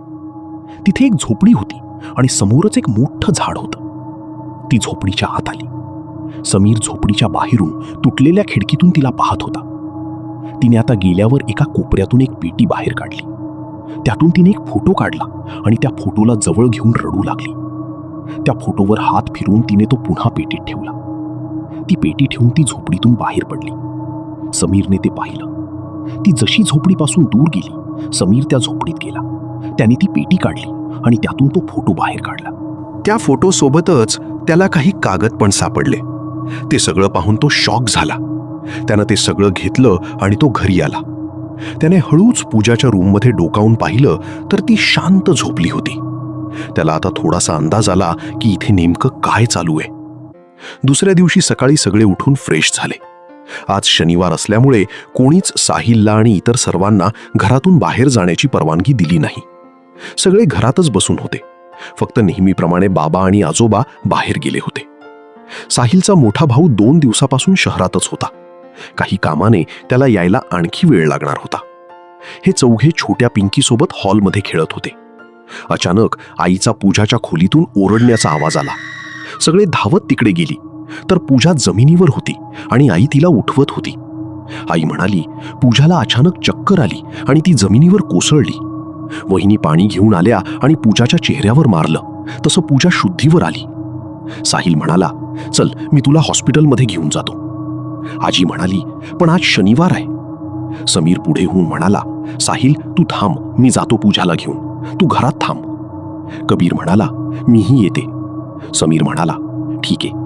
तिथे एक झोपडी होती आणि समोरच एक मोठं झाड होतं. ती झोपडीच्या आत आली. समीर झोपडीच्या बाहेरून तुटलेल्या खिडकीतून तिला पाहत होता. तिने आता गेल्यावर एका कोपऱ्यातून एक पेटी बाहेर काढली. त्यातून तिने एक फोटो काढला आणि त्या फोटोला जवळ घेऊन रडू लागली. त्या फोटोवर हात फिरवून तिने तो पुन्हा पेटीत ठेवला. ती पेटी ठेवून ती झोपडीतून बाहेर पडली. समीरने ते पाहिलं. ती जशी झोपडीपासून दूर गेली, समीर त्या झोपडीत गेला. त्याने ती पेटी काढली आणि त्यातून तो फोटो बाहेर काढला. त्या फोटोसोबतच त्याला काही कागद पण सापडले. ते सगळं पाहून तो शॉक झाला. त्यानं ते सगळं घेतलं आणि तो घरी आला. त्याने हळूच पूजाच्या रूममध्ये डोकावून पाहिलं तर ती शांत झोपली होती. त्याला आता थोडासा अंदाज आला की इथे नेमकं काय चालू आहे. दुसऱ्या दिवशी सकाळी सगळे उठून फ्रेश झाले. आज शनिवार असल्यामुळे कोणीच साहिलला आणि इतर सर्वांना घरातून बाहेर जाण्याची परवानगी दिली नाही. सगळे घरातच बसून होते. फक्त नेहमीप्रमाणे बाबा आणि आजोबा बाहेर गेले होते. साहिलचा मोठा भाऊ 2 दिवसापासून शहरातच होता. काही कामाने त्याला यायला आणखी वेळ लागणार होता. हे चौघे छोट्या पिंकीसोबत हॉलमध्ये खेळत होते. अचानक आईचा पूजाच्या खोलीतून ओरडण्याचा आवाज आला. सगळे धावत तिकडे गेली तर पूजा जमिनीवर होती आणि आई तिला उठवत होती. आई म्हणाली, पूजाला अचानक चक्कर आली आणि ती जमिनीवर कोसळली. वहिनी पाणी घेऊन आल्या आणि पूजाच्या चेहऱ्यावर मारलं. तसं पूजा शुद्धीवर आली. साहिल म्हणाला, चल मी तुला हॉस्पिटलमध्ये घेऊन जातो. आजी म्हणाली, पण आज शनिवार आहे. समीर पुढे होऊन म्हणाला, साहिल तू थांब, मी जातो पूजाला घेऊन, तू घरात थांब. कबीर म्हणाला, मीही येते. समीर म्हणाला, ठीक आहे.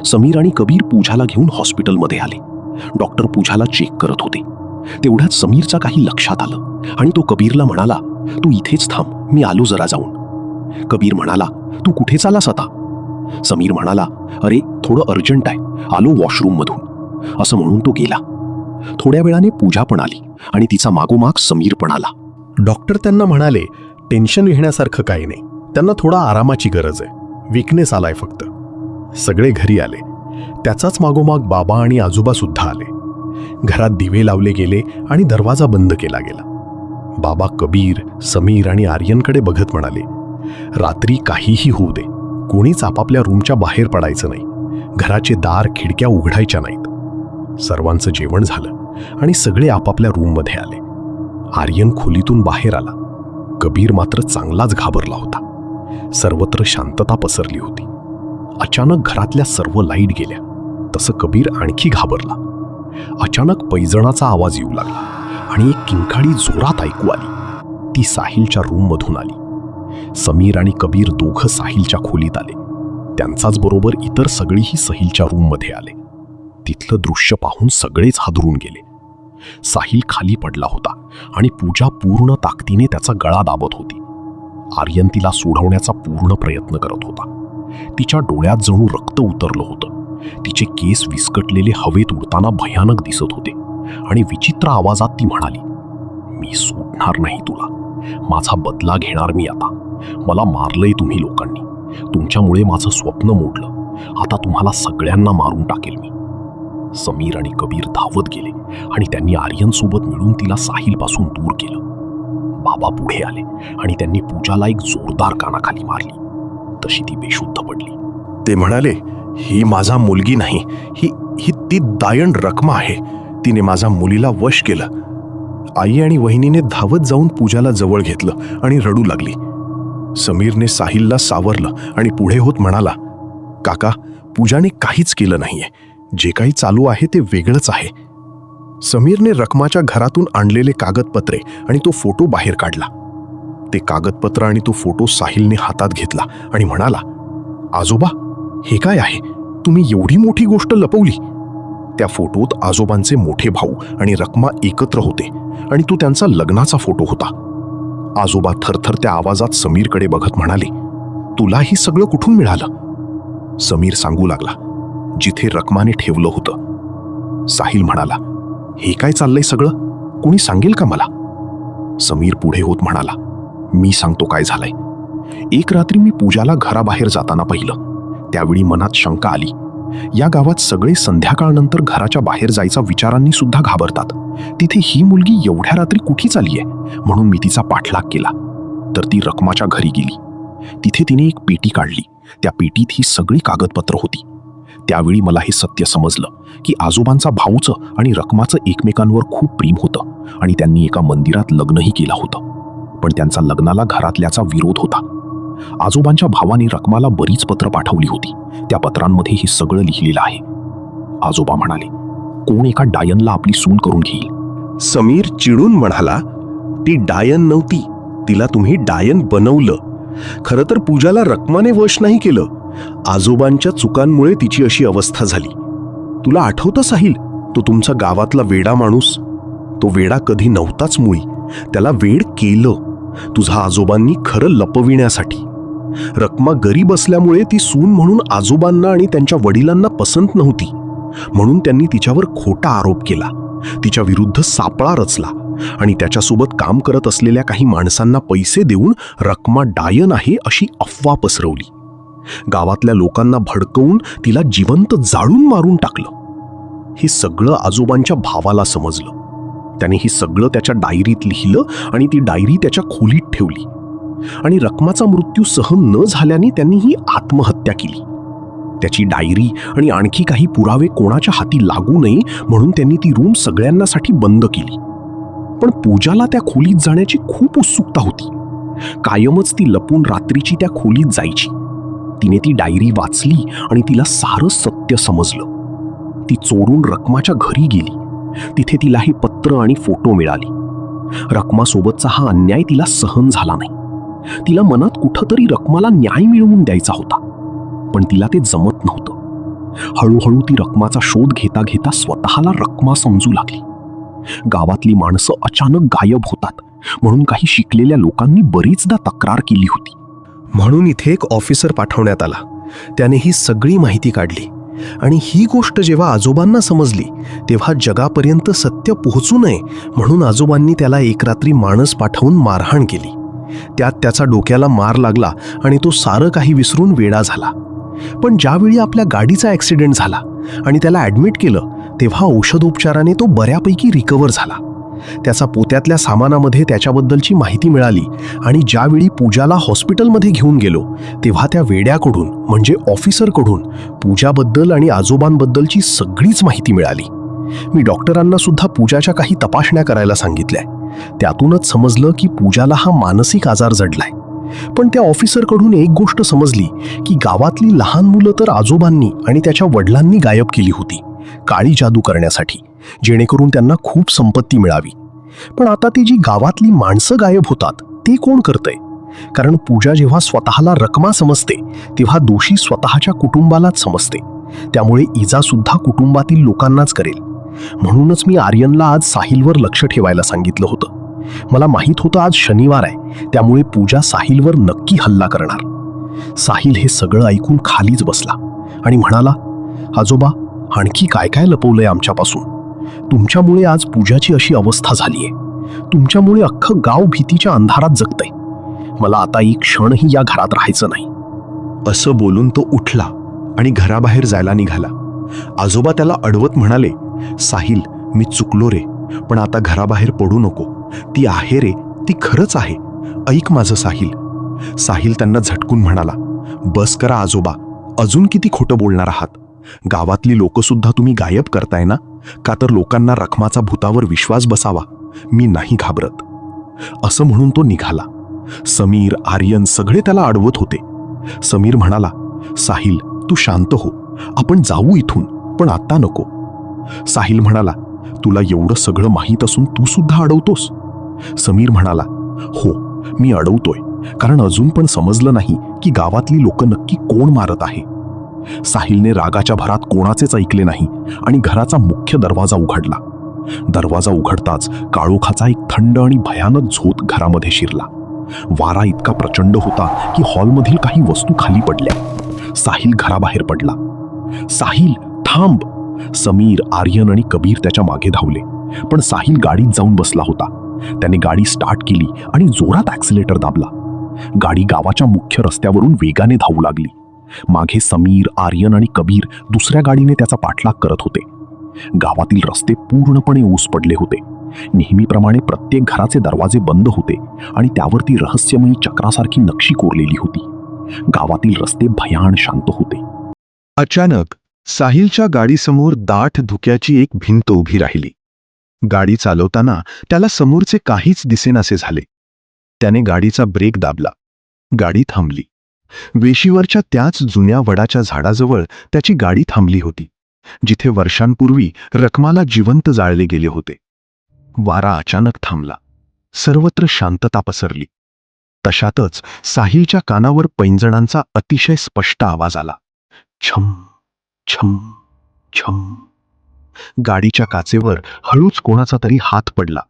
समीर आणि कबीर पूजाला घेऊन हॉस्पिटलमध्ये आले. डॉक्टर पूजाला चेक करत होते. तेवढ्यात समीरच्या काही लक्षात आलं आणि तो कबीरला म्हणाला, तू इथेच थांब, मी आलो जरा जाऊन. कबीर म्हणाला, तू कुठे चालास आता? समीर म्हणाला, अरे थोडं अर्जंट आहे, आलो वॉशरूममधून. असं म्हणून तो गेला. थोड्या वेळाने पूजा पण आली आणि तिचा मागोमाग समीर पण आला. डॉक्टर त्यांना म्हणाले, टेन्शन घेण्यासारखं काही नाही, त्यांना थोडा आरामाची गरज आहे, विकनेस आलाय फक्त. सगळे घरी आले. त्याचाच मागोमाग बाबा आणि आजोबा सुद्धा आले. घरात दिवे लावले गेले आणि दरवाजा बंद केला गेला. बाबा कबीर, समीर आणि आर्यनकडे बघत म्हणाले, रात्री काहीही होऊ दे, कोणीच आपापल्या रूमच्या बाहेर पडायचं नाही. घराचे दार खिडक्या उघडायच्या नाहीत. सर्वांचं जेवण झालं आणि सगळे आपापल्या रूममध्ये आले. आर्यन खोलीतून बाहेर आला. कबीर मात्र चांगलाच घाबरला होता. सर्वत्र शांतता पसरली होती. अचानक घरातल्या सर्व लाईट गेल्या. तसं कबीर आणखी घाबरला. अचानक पैजणाचा आवाज येऊ लागला आणि एक किंकाळी जोरात ऐकू आली. ती साहिलच्या रूममधून आली. समीर आणि कबीर दोघं साहिलच्या खोलीत आले. त्यांचाच बरोबर इतर सगळीही साहिलच्या रूममध्ये आले. तिथलं दृश्य पाहून सगळेच हादरून गेले. साहिल खाली पडला होता आणि पूजा पूर्ण ताकदीने त्याचा गळा दाबत होती. आर्यन तिला सोडवण्याचा पूर्ण प्रयत्न करत होता. तिच्या डोळ्यात जणू रक्त उतरलं होतं. तिचे केस विस्कटलेले हवेत उडताना भयानक दिसत होते आणि विचित्र आवाजात ती म्हणाली, मी सोडणार नाही तुला. माझा बदला घेणार मी आता. मला मारलंय तुम्ही लोकांनी. तुमच्यामुळे माझं स्वप्न मोडलं. आता तुम्हाला सगळ्यांना मारून टाकेल मी. समीर आणि कबीर धावत गेले आणि त्यांनी आर्यनसोबत मिळून तिला साहिलपासून दूर केलं. बाबा पुढे आले आणि त्यांनी पूजाला एक जोरदार कानाखाली मारली. तशी ती बेशुद्ध पडली. ते म्हणाले, ही माझा मुलगी नाही, ही ही ती दायण रखमा आहे. तिने माझ्या मुलीला वश केलं. आई आणि वहिनीने धावत जाऊन पूजाला जवळ घेतलं आणि रडू लागली. समीरने साहिलला सावरलं आणि पुढे होत म्हणाला, काका, पूजाने काहीच केलं नाहीये. जे काही चालू आहे ते वेगळंच आहे. समीरने रखमाच्या घरातून आणलेले कागदपत्रे आणि तो फोटो बाहेर काढला. ते कागदपत्र आणि तो फोटो साहिलने हातात घेतला आणि म्हणाला, आजोबा, हे काय आहे? तुम्ही एवढी मोठी गोष्ट लपवली. त्या फोटोत आजोबांचे मोठे भाऊ आणि रखमा एकत्र होते आणि तो त्यांचा लग्नाचा फोटो होता. आजोबा थरथरत्या आवाजात समीरकडे बघत म्हणाले, तुला हे सगळं कुठून मिळालं? समीर सांगू लागला, जिथे रखमाने ठेवलं होतं. साहिल म्हणाला, हे काय चाललंय सगळं? कोणी सांगेल का मला? समीर पुढे होत म्हणाला, मी सांगतो काय झालंय. एक रात्री मी पूजाला घराबाहेर जाताना पाहिलं. त्यावेळी मनात शंका आली. या गावात सगळे संध्याकाळनंतर घराच्या बाहेर जायचा विचारांनी सुद्धा घाबरतात. तिथे ही मुलगी एवढ्या रात्री कुठे चाललीये? म्हणून मी तिचा पाठलाग केला. तर ती रखमाच्या घरी गेली. तिथे तिने एक पेटी काढली. त्या पेटीत ही सगळी कागदपत्र होती. त्यावेळी मला हे सत्य समजलं की आजोबांचा भाऊचं आणि रखमाचं एकमेकांवर खूप प्रेम होतं आणि त्यांनी एका मंदिरात लग्नही केलं होतं. पण त्यांचा लग्नाला घरातल्याचा विरोध होता. आजोबांच्या भावाने रखमाला बरीच पत्र पाठवली होती. त्या पत्रांमध्ये हे सगळं लिहिलेलं आहे. आजोबा म्हणाले, कोण एका डायनला आपली सून करून घेईल? समीर चिडून म्हणाला, ती डायन नव्हती, तिला तुम्ही डायन बनवलं. खरं तर पूजाला रखमाने वश नाही केलं. आजोबांच्या चुकांमुळे तिची अशी अवस्था झाली. तुला आठवतं साहिल, तो तुमचा गावातला वेडा माणूस? तो वेडा कधी नव्हताच मुळी. त्याला वेड केलं तुझा आजोबांनी, खरं लपविण्यासाठी. रखमा गरीब असल्यामुळे ती सून म्हणून आजोबांना आणि त्यांच्या वडिलांना पसंत नव्हती. म्हणून त्यांनी तिच्यावर खोटा आरोप केला. तिच्या विरुद्ध सापळा रचला आणि त्याच्यासोबत काम करत असलेल्या काही माणसांना पैसे देऊन रखमा डायन आहे अशी अफवा पसरवली. गावातल्या लोकांना भडकवून तिला जिवंत जाळून मारून टाकलं. हे सगळं आजोबांच्या भावाला समजलं. त्याने हे सगळं त्याच्या डायरीत लिहिलं आणि ती डायरी त्याच्या खोलीत ठेवली. आणि रखमाचा मृत्यू सहन न झाल्याने त्यांनी ही आत्महत्या केली. त्याची डायरी आणि आणखी काही पुरावे कोणाच्या हाती लागू नये म्हणून त्यांनी ती रूम सगळ्यांसाठी बंद केली. पण पूजाला त्या खोलीत जाण्याची खूप उत्सुकता होती. कायमच ती लपून रात्रीची त्या खोलीत जायची. तिने ती डायरी वाचली आणि तिला सारं सत्य समजलं. ती चोरून रखमाच्या घरी गेली. तिथे तिला हे पत्र आणि फोटो मिळाली. रखमासोबतचा हा अन्याय तिला सहन झाला नाही. तिला मनात कुठंतरी रखमाला न्याय मिळवून द्यायचा होता, पण तिला ते जमत नव्हतं. हळूहळू ती रखमाचा शोध घेता घेता स्वतःला रखमा समजू लागली. गावातली माणसं अचानक गायब होतात म्हणून काही शिकलेल्या लोकांनी बरीचदा तक्रार केली होती. म्हणून इथे एक ऑफिसर पाठवण्यात आला. त्याने ही सगळी माहिती काढली आणि ही गोष्ट जेव्हा आजोबांना समजली तेव्हा जगापर्यंत सत्य पोहोचू नये म्हणून आजोबांनी त्याला एक रात्री माणस पाठवून मारहाण केली. त्यात त्याचा डोक्याला मार लागला आणि तो सारं काही विसरून वेडा झाला. पण ज्यावेळी आपल्या गाडीचा ॲक्सिडेंट झाला आणि त्याला ॲडमिट केलं तेव्हा औषधोपचाराने तो बऱ्यापैकी रिकवर झाला. त्याचा पोत्यातल्या सामानामध्ये त्याच्याबद्दलची माहिती मिळाली आणि ज्यावेळी पूजाला हॉस्पिटलमध्ये घेऊन गेलो तेव्हा त्या वेड्याकडून म्हणजे ऑफिसरकडून पूजाबद्दल आणि आजोबांबद्दलची सगळीच माहिती मिळाली. मी डॉक्टरांना सुद्धा पूजाच्या काही तपासण्या करायला सांगितल्या. त्यातूनच समजलं की पूजाला हा मानसिक आजार जडलाय. पण त्या ऑफिसरकडून एक गोष्ट समजली की गावातली लहान मुलं तर आजोबांनी आणि त्याच्या वडिलांनी गायब केली होती काळी जादू करण्यासाठी, जेणेकरून त्यांना खूप संपत्ती मिळावी. पण आता ती जी गावातली माणसं गायब होतात ते कोण करतंय? कारण पूजा जेव्हा स्वतःला रखमा समजते तेव्हा दोषी स्वतःच्या कुटुंबालाच समजते. त्यामुळे इजा सुद्धा कुटुंबातील लोकांनाच करेल. म्हणूनच मी आर्यनला आज साहिलवर लक्ष ठेवायला सांगितलं होतं. मला माहीत होतं आज शनिवार आहे, त्यामुळे पूजा साहिलवर नक्की हल्ला करणार. साहिल हे सगळं ऐकून खालीच बसला आणि म्हणाला, आजोबा, आणखी काय काय लपवलंय आमच्यापासून? तुमच्यामुळे आज पूजाची अशी अवस्था झालीये. तुमच्यामुळे अख्खं गाव भीतीच्या अंधारात जगतंय. मला आता एक क्षणही या घरात राहायचं नाही. असं बोलून तो उठला आणि घराबाहेर जायला निघाला. आजोबा त्याला अडवत म्हणाले, साहिल, मी चुकलो रे, पण आता घराबाहेर पडू नको. ती आहे रे, ती खरंच आहे. ऐक माझं साहिल. साहिल त्यांना झटकून म्हणाला, बस करा आजोबा, अजून किती खोटं बोलणार आहात? गावातली लोकंसुद्धा तुम्ही गायब करताय ना? का तर लोकांना रखमाचा भूतावर विश्वास बसावा? मी नाही घाबरत. असं म्हणून तो निघाला. समीर, आर्यन सगळे त्याला अडवत होते. समीर म्हणाला, साहिल, तू शांत हो, आपण जाऊ इथून, पण आता नको. साहिल म्हणाला, तुला एवढं सगळं माहीत असून तू सुद्धा अडवतोस? समीर म्हणाला, हो, मी अडवतोय, कारण अजून पण समजलं नाही की गावातली लोक नक्की कोण मारत आहे. साहिलने रागाच्या भरात कोणाचेच ऐकले नाही आणि घराचा मुख्य दरवाजा उघडला. दरवाजा उघडताच काळोखाचा एक थंड आणि भयानक झोत घरामध्ये शिरला. वारा इतका प्रचंड होता की हॉलमधील काही वस्तू खाली पडल्या. साहिल घराबाहेर पडला. साहिल, थांब! समीर, आर्यन आणि कबीर त्याच्या मागे धावले, पण साहिल गाडीत जाऊन बसला होता. त्याने गाडी स्टार्ट केली आणि जोरात ॲक्सिलेटर दाबला. गाडी गावाच्या मुख्य रस्त्यावरून वेगाने धावू लागली. मागे समीर, आर्यन आणि कबीर दुसऱ्या गाडीने त्याचा पाठलाग करत होते. गावातील रस्ते पूर्णपणे ऊस पडले होते. नेहमीप्रमाणे प्रत्येक घराचे दरवाजे बंद होते आणि त्यावरती रहस्यमयी चक्रासारखी नक्षी कोरलेली होती. गावातील रस्ते भयान शांत होते. अचानक साहिलच्या गाडीसमोर दाट धुक्याची एक भिंत उभी राहिली. गाडी चालवताना त्याला समोरचे काहीच दिसेनासे झाले. त्याने गाडीचा ब्रेक दाबला. गाडी थांबली. वेशीवरच्या त्याच जुन्या वडाच्या झाडाजवळ त्याची गाडी थांबली होती, जिथे वर्षांपूर्वी रखमाला जिवंत जाळले गेले होते. वारा अचानक थांबला. सर्वत्र शांतता पसरली. तशातच साहिलच्या कानावर पैंजणांचा अतिशय स्पष्ट आवाज आला. छम छम छम. गाडीच्या काचेवर हळूच कोणाचा तरी हात पडला.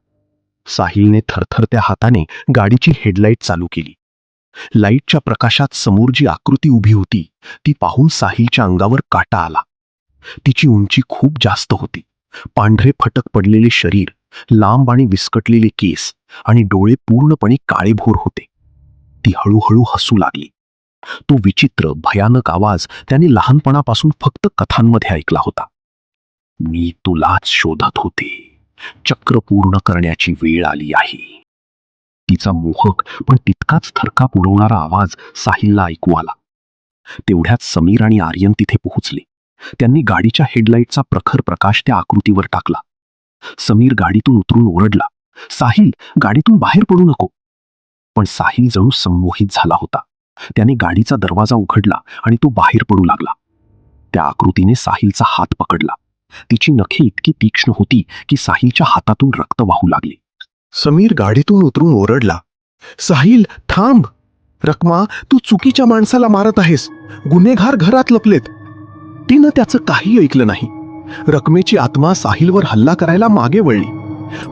साहिलने थरथरत्या हाताने गाडीची हेडलाईट चालू केली. लाईटच्या प्रकाशात समोर जी आकृती उभी होती ती पाहून साहिलच्या अंगावर काटा आला. तिची उंची खूप जास्त होती. पांढरे फटक पडलेले शरीर, लांब आणि विस्कटलेले केस आणि डोळे पूर्णपणे काळेभोर होते. ती हळूहळू हसू लागली. तो विचित्र भयानक आवाज त्याने लहानपणापासून फक्त कथांमध्ये ऐकला होता. मी तुलाच शोधत होते. चक्र पूर्ण करण्याची वेळ आली आहे. तिचा मोहक पण तितकाच थरकाप उडवणारा आवाज साहिलला ऐकू आला. तेवढ्यात समीर आणि आर्यन तिथे पोहोचले. त्यांनी गाडीच्या हेडलाईटचा प्रखर प्रकाश त्या आकृतीवर टाकला. समीर गाडीतून उतरून ओरडला, साहिल, गाडीतून बाहेर पडू नको. पण साहिल जणू संमोहित झाला होता. त्याने गाडीचा दरवाजा उघडला आणि तो बाहेर पडू लागला. त्या आकृतीने साहिलचा हात पकडला. तिची नखे इतकी तीक्ष्ण होती की साहिलच्या हातातून रक्त वाहू लागले. समीर गाडीतून उतरून ओरडला, साहिल, थांब! रखमा, तू चुकीच्या माणसाला मारत आहेस. गुन्हेगार घरात लपलेत. तिनं त्याचं काही ऐकलं नाही. रकमेची आत्मा साहिलवर हल्ला करायला मागे वळली,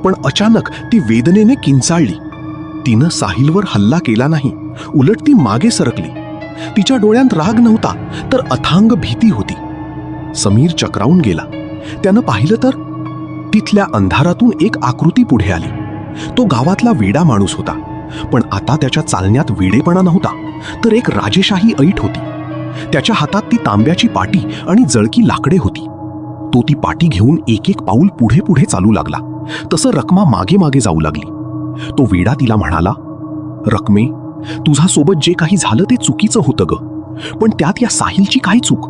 पण अचानक ती वेदनेने किंचाळली. तिनं साहिलवर हल्ला केला नाही, उलट ती मागे सरकली. तिच्या डोळ्यात राग नव्हता, तर अथांग भीती होती. समीर चक्रावून गेला. त्यानं पाहिलं तर तिथल्या अंधारातून एक आकृती पुढे आली. तो गावातला वेडा माणूस होता, पण आता त्याच्या चालण्यात वेडेपणा नव्हता, तर एक राजेशाही ऐट होती. त्याच्या हातात ती तांब्याची पाटी आणि जळकी लाकडे होती. तो ती पाटी घेऊन एक एक पाऊल पुढे पुढे चालू लागला. तसं रखमा मागे मागे जाऊ लागली. तो वेडा तिला म्हणाला, रखमे, तुझ्यासोबत जे काही झालं ते चुकीचं होतं ग, पण त्यात या साहिलची काय चूक?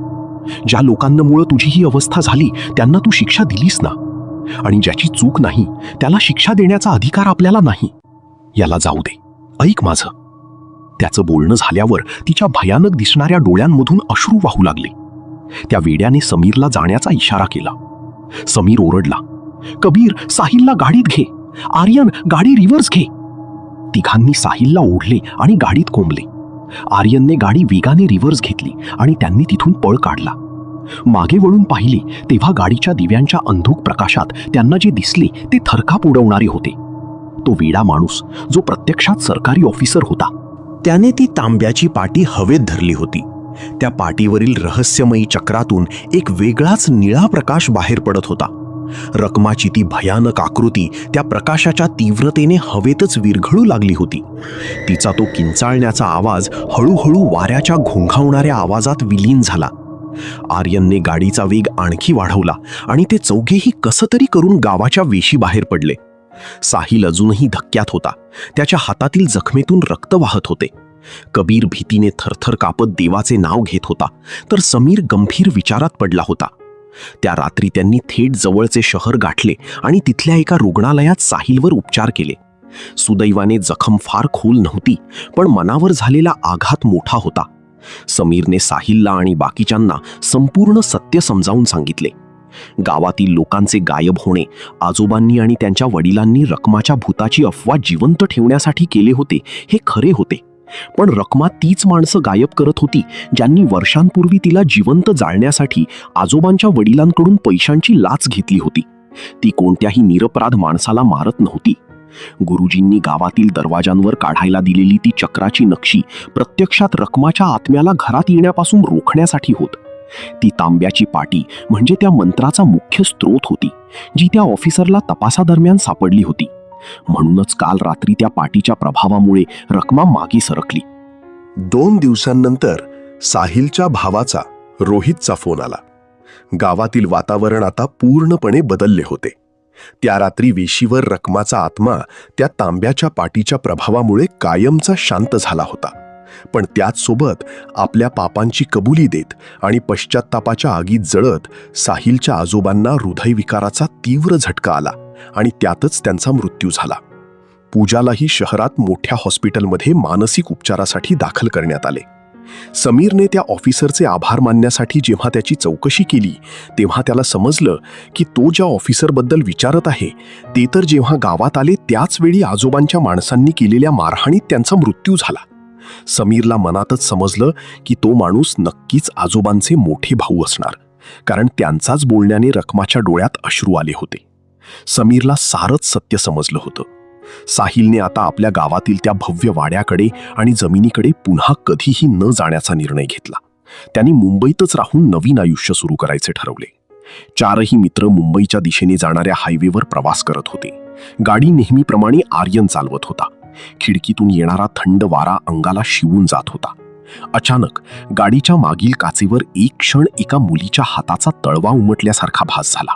ज्या लोकांमुळे तुझी ही अवस्था झाली त्यांना तू शिक्षा दिलीस ना, आणि ज्याची चूक नाही त्याला शिक्षा देण्याचा अधिकार आपल्याला नाही. याला जाऊ दे, ऐक माझं. त्याचं बोलणं झाल्यावर तिच्या भयानक दिसणाऱ्या डोळ्यांमधून अश्रू वाहू लागले. त्या वेड्याने समीरला जाण्याचा इशारा केला. समीर ओरडला, कबीर, साहिलला गाडीत घे. आर्यन, गाडी रिव्हर्स घे. तिघांनी साहिलला ओढले आणि गाडीत कोंबले. आर्यनने गाडी वेगाने रिव्हर्स घेतली आणि त्यांनी तिथून पळ काढला. मागे वळून पाहिले तेव्हा गाडीच्या दिव्यांच्या अंधुक प्रकाशात त्यांना जे दिसले ते थरकाप उडवणारे होते. तो वेडा माणूस जो प्रत्यक्षात सरकारी ऑफिसर होता. त्याने ती तांब्याची पाटी हवेत धरली होती. त्या पाटीवरील रहस्यमयी चक्रातून एक वेगळाच निळा प्रकाश बाहेर पडत होता. रकमाची ती भयानक आकृती त्या प्रकाशाच्या तीव्रतेने हवेतच विरघळू लागली होती. तिचा तो किंचाळण्याचा आवाज हळूहळू वाऱ्याच्या घोंघावणाऱ्या आवाजात विलीन झाला. आर्यनने गाडीचा वेग आणखी वाढवला आणि ते चौघेही कसं तरी करून गावाच्या वेशी बाहेर पडले. साहिल अजूनही धक्क्यात होता. त्याच्या हातातील जखमेतून रक्त वाहत होते. कबीर भीतीने थरथर कापत देवाचे नाव घेत होता, तर समीर गंभीर विचारात पडला होता. त्या रात्री त्यांनी थेट जवळचे शहर गाठले आणि तिथल्या एका रुग्णालयात साहिलवर उपचार केले. सुदैवाने जखम फार खोल नव्हती, पण मनावर झालेला आघात मोठा होता. समीरने साहिलला आणि बाकीच्यांना संपूर्ण सत्य समजावून सांगितले. गावातील लोकांचे गायब होणे, आजोबांनी आणि त्यांच्या वडिलांनी रकमाच्या भूताची अफवा जिवंत ठेवण्यासाठी केले होते हे खरे होते. पण रकमा तीच माणसं गायब करत होती ज्यांनी वर्षांपूर्वी तिला जिवंत जाळण्यासाठी आजोबांच्या वडिलांकडून पैशांची लाच घेतली होती. ती कोणत्याही निरपराध माणसाला मारत नव्हती. गुरुजींनी गावातील दरवाजांवर काढायला दिलेली ती चक्राची नक्षी प्रत्यक्षात रकमाच्या आत्म्याला घरात येण्यापासून रोखण्यासाठी होत. ती तांब्याची पाटी म्हणजे त्या मंत्राचा मुख्य स्रोत होती, जी त्या ऑफिसरला तपासादरम्यान सापडली होती. म्हणूनच काल रात्री त्या पाटीच्या प्रभावामुळे रकमा मागे सरकली. 2 दिवसांनंतर साहिलच्या भावाचा रोहितचा फोन आला. गावातील वातावरण आता पूर्णपणे बदलले होते. त्या रात्री वेशीवर रकमाचा आत्मा त्या तांब्याच्या पाटीच्या प्रभावामुळे कायमचा शांत झाला होता. पण त्याचसोबत आपल्या पापांची कबुली देत आणि पश्चात्तापाच्या आगीत जळत साहिलच्या आजोबांना हृदयविकाराचा तीव्र झटका आला आणि त्यातच त्यांचा मृत्यू झाला. पूजालाही शहरात मोठ्या हॉस्पिटलमध्ये मानसिक उपचारासाठी दाखल करण्यात आले. समीरने त्या ऑफिसरचे आभार मानण्यासाठी जेव्हा त्याची चौकशी केली, तेव्हा त्याला समजलं की तो ज्या ऑफिसरबद्दल विचारत आहे ते तर जेव्हा गावात आले त्याच वेळी आजोबांच्या माणसांनी केलेल्या मारहाणीत त्यांचा मृत्यू झाला. समीरला मनातच समजलं की तो माणूस नक्कीच आजोबांचे मोठे भाऊ असणार, कारण त्यांचाच बोलण्याने रकमाच्या डोळ्यात अश्रू आले होते. समीरला सारंच सत्य समजलं होतं. साहिलने आता आपल्या गावातील त्या भव्य वाड्याकडे आणि जमिनीकडे पुन्हा कधीही न जाण्याचा निर्णय घेतला. त्यांनी मुंबईतच राहून नवीन आयुष्य सुरू करायचे ठरवले. 4ही मित्र मुंबईच्या दिशेने जाणाऱ्या हायवेवर प्रवास करत होते. गाडी नेहमीप्रमाणे आर्यन चालवत होता. खिडकीतून येणारा थंड वारा अंगाला शिवून जात होता. अचानक गाडीच्या मागील काचेवर एक क्षण एका मुलीच्या हाताचा तळवा उमटल्यासारखा भास झाला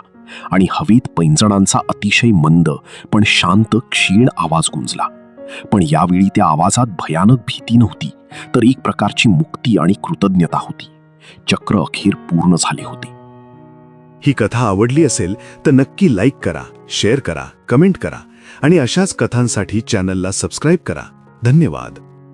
आणि हवेत पैंजणांचा अतिशय मंद पण शांत क्षीण आवाज गुंजला. पण यावेळी त्या आवाजात भयानक भीती नव्हती, तर एक प्रकारची मुक्ती आणि कृतज्ञता होती. चक्र अखेर पूर्ण झाले होते. ही कथा आवडली असेल तर नक्की लाईक करा, शेअर करा, कमेंट करा आणि अशाच कथांसाठी चॅनलला सबस्क्राईब करा. धन्यवाद.